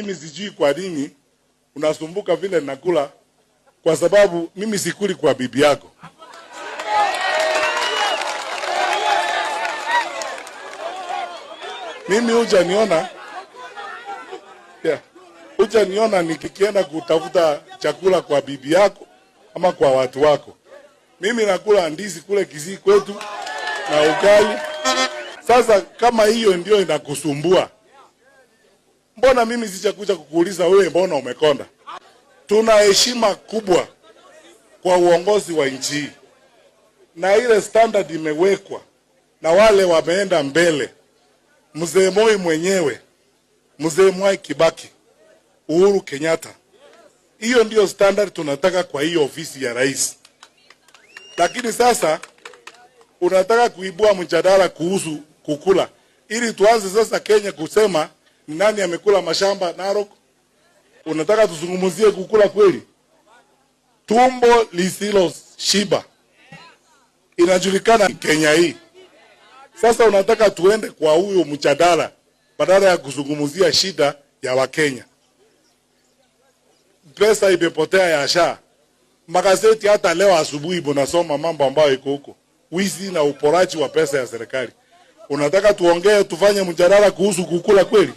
Mimi sijui kwa nini unasumbuka vile nakula, kwa sababu mimi sikuli kwa bibi yako. Mimi hujaniona nikienda kutafuta chakula kwa bibi yako ama kwa watu wako. Mimi nakula ndizi kule Kisii kwetu na ugali. Sasa kama hiyo ndio inakusumbua, mbona mimi sijakuja kukuuliza wewe mbona umekonda? Tuna heshima kubwa kwa uongozi wa nchi, na ile standard imewekwa na wale wameenda mbele. Mzee Moi mwenyewe, Mzee Mwai Kibaki, Uhuru Kenyatta. Hiyo ndio standard tunataka kwa hiyo ofisi ya rais. Lakini sasa unataka kuibua mjadala kuhusu kukula, ili tuanze sasa Kenya kusema ni nani amekula mashamba Narok. Unataka tuzungumzie kukula kweli? Tumbo lisilo shiba inajulikana Kenya hii. Sasa unataka tuende kwa huyo mjadala badala ya kuzungumzia shida ya Wakenya. Pesa imepotea ya SHA. Magazeti hata leo asubuhi mnasoma mambo ambayo iko huko. Wizi na uporaji wa pesa ya serikali. Unataka tuongee tufanye mjadala kuhusu kukula kweli?